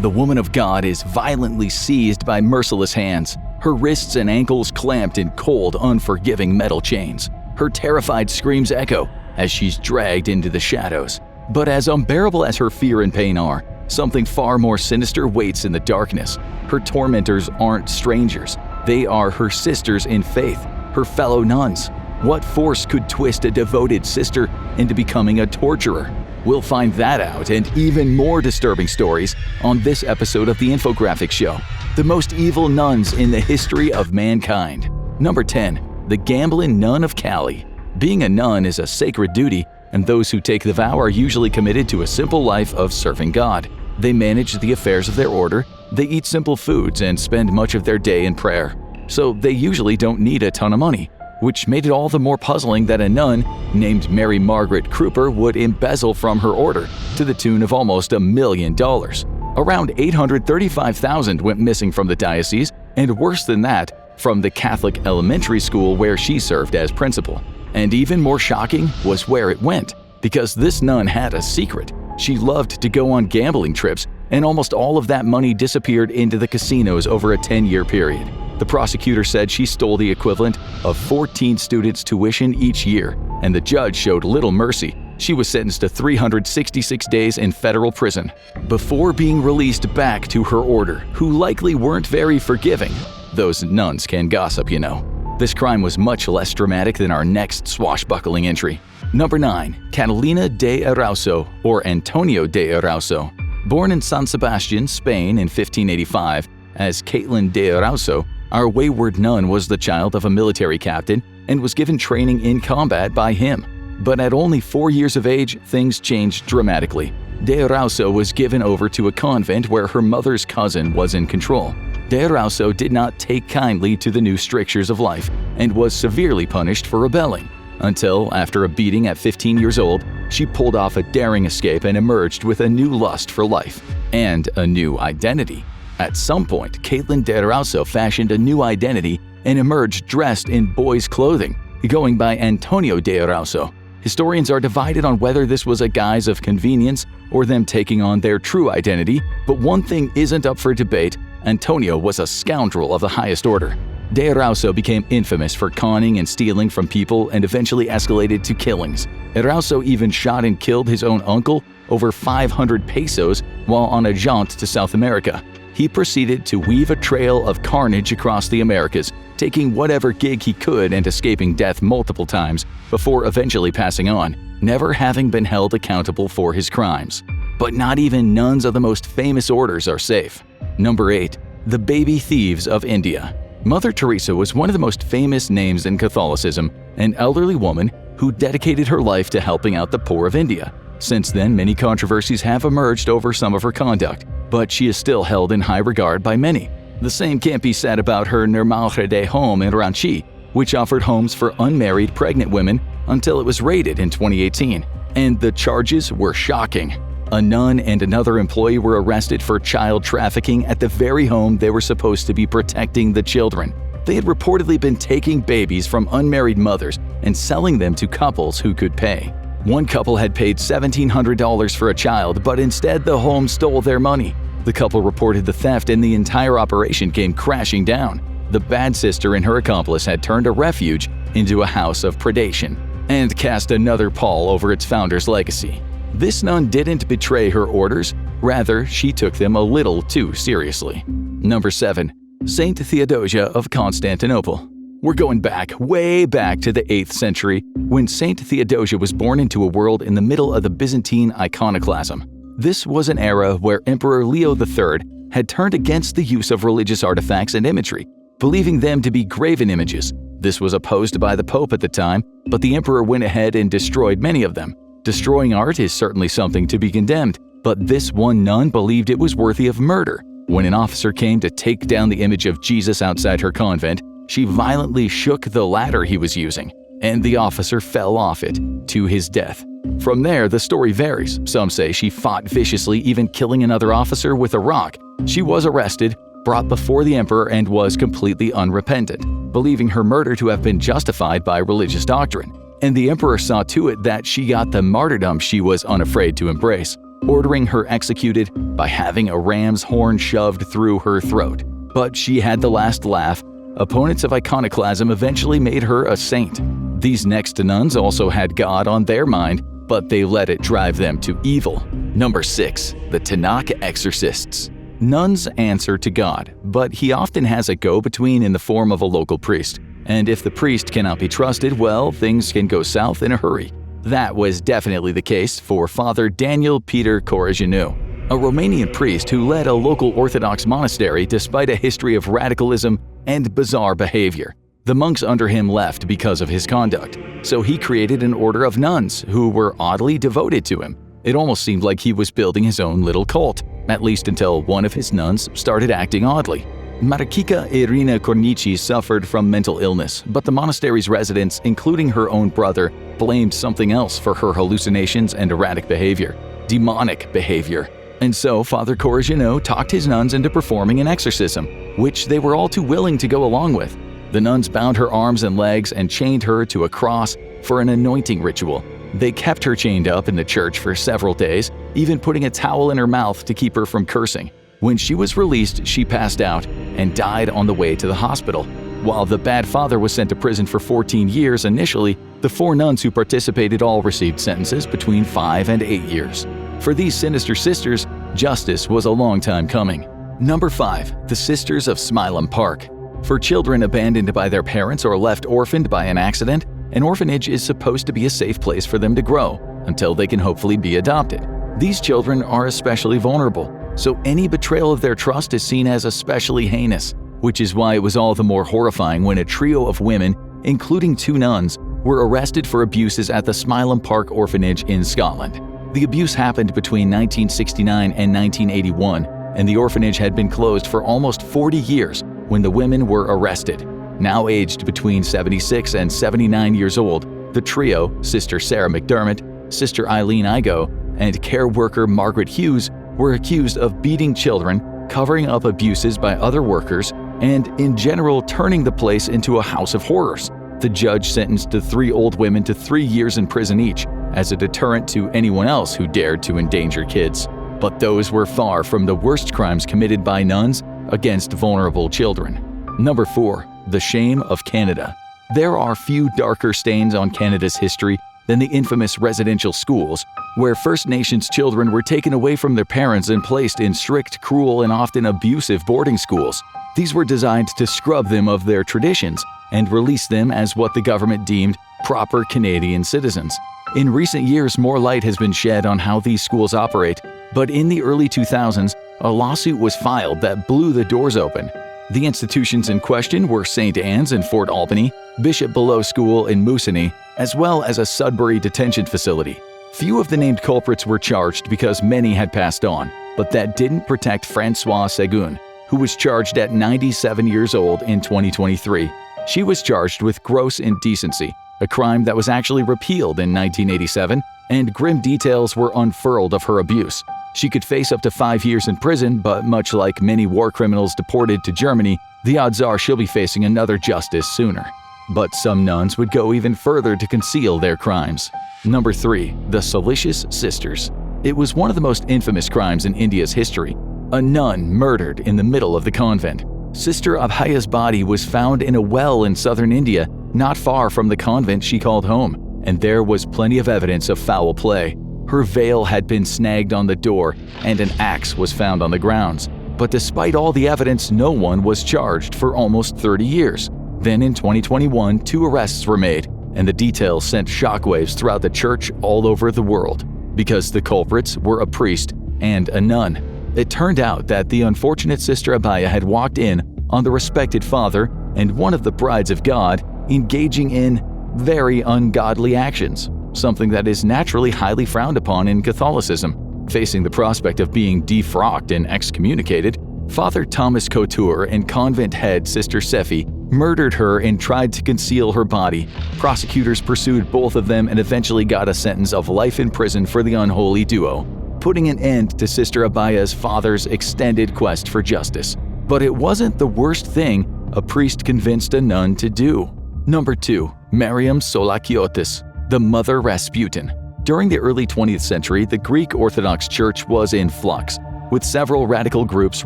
The woman of God is violently seized by merciless hands, her wrists and ankles clamped in cold, unforgiving metal chains. Her terrified screams echo as she's dragged into the shadows. But as unbearable as her fear and pain are, something far more sinister waits in the darkness. Her tormentors aren't strangers. They are her sisters in faith, her fellow nuns. What force could twist a devoted sister into becoming a torturer? We'll find that out and even more disturbing stories on this episode of the Infographics Show, the most evil nuns in the history of mankind. Number 10. The Gambling Nun of Cali. Being a nun is a sacred duty, and those who take the vow are usually committed to a simple life of serving God. They manage the affairs of their order, they eat simple foods, and spend much of their day in prayer. So they usually don't need a ton of money, which made it all the more puzzling that a nun named Mary Margaret Kruper would embezzle from her order to the tune of almost $1 million. Around $835,000 went missing from the diocese, and worse than that, from the Catholic elementary school where she served as principal. And even more shocking was where it went, because this nun had a secret. She loved to go on gambling trips, and almost all of that money disappeared into the casinos over a 10-year period. The prosecutor said she stole the equivalent of 14 students' tuition each year, and the judge showed little mercy. She was sentenced to 366 days in federal prison before being released back to her order, who likely weren't very forgiving. Those nuns can gossip, you know. This crime was much less dramatic than our next swashbuckling entry. Number 9. Catalina de Arauso, or Antonio de Arauso. Born in San Sebastian, Spain in 1585, as Caitlin de Arauso, our wayward nun was the child of a military captain and was given training in combat by him. But at only 4 years of age, things changed dramatically. De Arauso was given over to a convent where her mother's cousin was in control. De Arauso did not take kindly to the new strictures of life and was severely punished for rebelling, until, after a beating at 15 years old, she pulled off a daring escape and emerged with a new lust for life and a new identity. At some point, Caitlin de Arauso fashioned a new identity and emerged dressed in boys' clothing, going by Antonio de Arauso. Historians are divided on whether this was a guise of convenience or them taking on their true identity, but one thing isn't up for debate: Antonio was a scoundrel of the highest order. De Arauso became infamous for conning and stealing from people and eventually escalated to killings. Arauso even shot and killed his own uncle over 500 pesos while on a jaunt to South America. He proceeded to weave a trail of carnage across the Americas, taking whatever gig he could and escaping death multiple times before eventually passing on, never having been held accountable for his crimes. But not even nuns of the most famous orders are safe. Number 8. The Baby Thieves of India. Mother Teresa was one of the most famous names in Catholicism, an elderly woman who dedicated her life to helping out the poor of India. Since then, many controversies have emerged over some of her conduct, but she is still held in high regard by many. The same can't be said about her Nirmalhriday home in Ranchi, which offered homes for unmarried pregnant women until it was raided in 2018. And the charges were shocking. A nun and another employee were arrested for child trafficking at the very home they were supposed to be protecting the children. They had reportedly been taking babies from unmarried mothers and selling them to couples who could pay. One couple had paid $1,700 for a child, but instead the home stole their money. The couple reported the theft and the entire operation came crashing down. The bad sister and her accomplice had turned a refuge into a house of predation and cast another pall over its founder's legacy. This nun didn't betray her orders, rather she took them a little too seriously. Number 7. Saint Theodosia of Constantinople. We're going back, way back to the 8th century, when Saint Theodosia was born into a world in the middle of the Byzantine iconoclasm. This was an era where Emperor Leo III had turned against the use of religious artifacts and imagery, believing them to be graven images. This was opposed by the Pope at the time, but the emperor went ahead and destroyed many of them. Destroying art is certainly something to be condemned, but this one nun believed it was worthy of murder. When an officer came to take down the image of Jesus outside her convent, she violently shook the ladder he was using, and the officer fell off it to his death. From there, the story varies. Some say she fought viciously, even killing another officer with a rock. She was arrested, brought before the emperor, and was completely unrepentant, believing her murder to have been justified by religious doctrine. And the emperor saw to it that she got the martyrdom she was unafraid to embrace. ordering her executed by having a ram's horn shoved through her throat. But she had the last laugh. Opponents of iconoclasm eventually made her a saint. These next nuns also had God on their mind, but they let it drive them to evil. Number 6. The Tanakh exorcists. Nuns answer to God, but he often has a go-between in the form of a local priest. And if the priest cannot be trusted, well, things can go south in a hurry. That was definitely the case for Father Daniel Peter Corăjanu, a Romanian priest who led a local Orthodox monastery despite a history of radicalism and bizarre behavior. The monks under him left because of his conduct, so he created an order of nuns who were oddly devoted to him. It almost seemed like he was building his own little cult, at least until one of his nuns started acting oddly. Marica Irina Cornici suffered from mental illness, but the monastery's residents, including her own brother, blamed something else for her hallucinations and erratic behavior, demonic behavior. And so Father Corăjanu talked his nuns into performing an exorcism, which they were all too willing to go along with. The nuns bound her arms and legs and chained her to a cross for an anointing ritual. They kept her chained up in the church for several days, even putting a towel in her mouth to keep her from cursing. When she was released, she passed out and died on the way to the hospital. While the bad father was sent to prison for 14 years initially, the 4 nuns who participated all received sentences between 5 and 8 years. For these sinister sisters, justice was a long time coming. Number 5. The Sisters of Smilum Park. For children abandoned by their parents or left orphaned by an accident, an orphanage is supposed to be a safe place for them to grow until they can hopefully be adopted. These children are especially vulnerable, so any betrayal of their trust is seen as especially heinous, which is why it was all the more horrifying when a trio of women, including 2 nuns, were arrested for abuses at the Smilum Park Orphanage in Scotland. The abuse happened between 1969 and 1981, and the orphanage had been closed for almost 40 years when the women were arrested. Now aged between 76 and 79 years old, the trio, Sister Sarah McDermott, Sister Eileen Igo, and care worker Margaret Hughes, were accused of beating children, covering up abuses by other workers, and in general turning the place into a house of horrors. The judge sentenced the 3 old women to 3 years in prison each, as a deterrent to anyone else who dared to endanger kids. But those were far from the worst crimes committed by nuns against vulnerable children. Number 4. The Shame of Canada. There are few darker stains on Canada's history than the infamous residential schools, where First Nations children were taken away from their parents and placed in strict, cruel, and often abusive boarding schools. These were designed to scrub them of their traditions and release them as what the government deemed proper Canadian citizens. In recent years, more light has been shed on how these schools operate, but in the early 2000s, a lawsuit was filed that blew the doors open. The institutions in question were St. Anne's in Fort Albany, Bishop Below School in Moosonee, as well as a Sudbury detention facility. Few of the named culprits were charged because many had passed on, but that didn't protect Francois Séguin, who was charged at 97 years old in 2023. She was charged with gross indecency, a crime that was actually repealed in 1987, and grim details were unfurled of her abuse. She could face up to 5 years in prison, but much like many war criminals deported to Germany, the odds are she'll be facing another justice sooner. But some nuns would go even further to conceal their crimes. Number 3. The Salacious Sisters. It was one of the most infamous crimes in India's history. A nun murdered in the middle of the convent. Sister Abhaya's body was found in a well in southern India, not far from the convent she called home, and there was plenty of evidence of foul play. Her veil had been snagged on the door, and an axe was found on the grounds. But despite all the evidence, no one was charged for almost 30 years. Then in 2021, 2 arrests were made, and the details sent shockwaves throughout the church all over the world, because the culprits were a priest and a nun. It turned out that the unfortunate Sister Abhaya had walked in on the respected father and one of the brides of God engaging in very ungodly actions, something that is naturally highly frowned upon in Catholicism. Facing the prospect of being defrocked and excommunicated, Father Thomas Couture and convent head Sister Sephi murdered her and tried to conceal her body. Prosecutors pursued both of them and eventually got a sentence of life in prison for the unholy duo, putting an end to Sister Abhaya's father's extended quest for justice. But it wasn't the worst thing a priest convinced a nun to do. Number 2. Mariam Soulakiotis, the Mother Rasputin. During the early 20th century, the Greek Orthodox Church was in flux, with several radical groups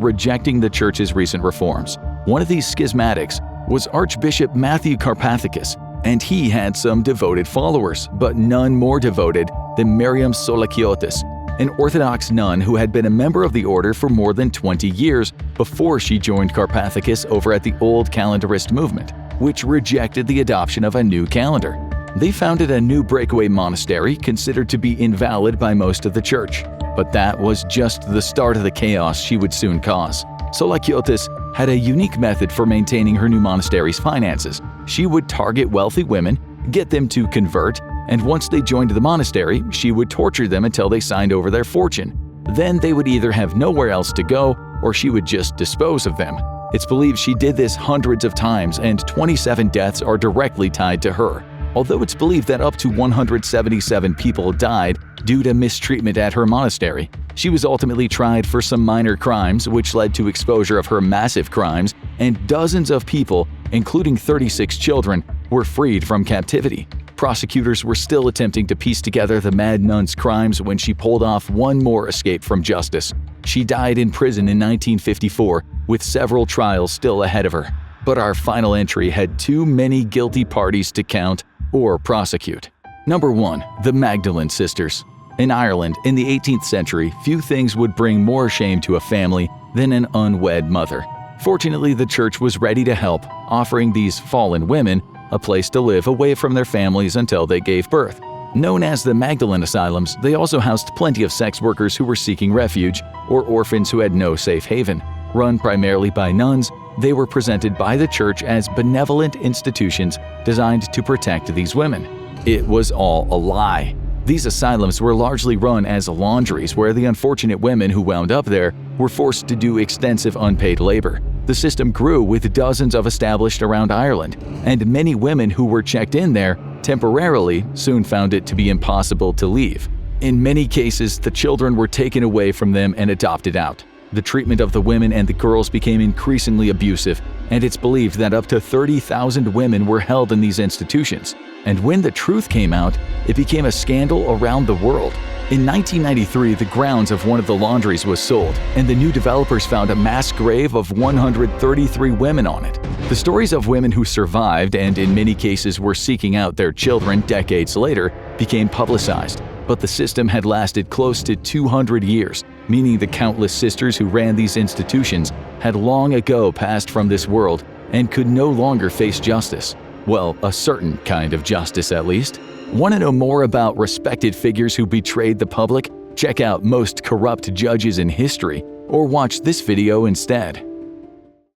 rejecting the Church's recent reforms. One of these schismatics was Archbishop Matthew Carpathicus, and he had some devoted followers, but none more devoted than Miriam Solakiotis, an Orthodox nun who had been a member of the order for more than 20 years before she joined Carpathicus over at the Old Calendarist movement, which rejected the adoption of a new calendar. They founded a new breakaway monastery considered to be invalid by most of the church. But that was just the start of the chaos she would soon cause. Solakiotis had a unique method for maintaining her new monastery's finances. She would target wealthy women, get them to convert, and once they joined the monastery, she would torture them until they signed over their fortune. Then they would either have nowhere else to go, or she would just dispose of them. It's believed she did this hundreds of times, and 27 deaths are directly tied to her. Although it's believed that up to 177 people died due to mistreatment at her monastery. She was ultimately tried for some minor crimes, which led to exposure of her massive crimes, and dozens of people, including 36 children, were freed from captivity. Prosecutors were still attempting to piece together the mad nun's crimes when she pulled off one more escape from justice. She died in prison in 1954, with several trials still ahead of her. But our final entry had too many guilty parties to count or prosecute. Number 1. The Magdalene Sisters. In Ireland, in the 18th century, few things would bring more shame to a family than an unwed mother. Fortunately, the church was ready to help, offering these fallen women a place to live away from their families until they gave birth. Known as the Magdalene Asylums, they also housed plenty of sex workers who were seeking refuge or orphans who had no safe haven. Run primarily by nuns, they were presented by the church as benevolent institutions designed to protect these women. It was all a lie. These asylums were largely run as laundries where the unfortunate women who wound up there were forced to do extensive unpaid labor. The system grew with dozens of established around Ireland, and many women who were checked in there temporarily soon found it to be impossible to leave. In many cases, the children were taken away from them and adopted out. The treatment of the women and the girls became increasingly abusive, and it's believed that up to 30,000 women were held in these institutions. And when the truth came out, it became a scandal around the world. In 1993, the grounds of one of the laundries was sold, and the new developers found a mass grave of 133 women on it. The stories of women who survived and in many cases were seeking out their children decades later became publicized. But the system had lasted close to 200 years, meaning the countless sisters who ran these institutions had long ago passed from this world and could no longer face justice. Well, a certain kind of justice at least. Want to know more about respected figures who betrayed the public? Check out Most Corrupt Judges in History, or watch this video instead.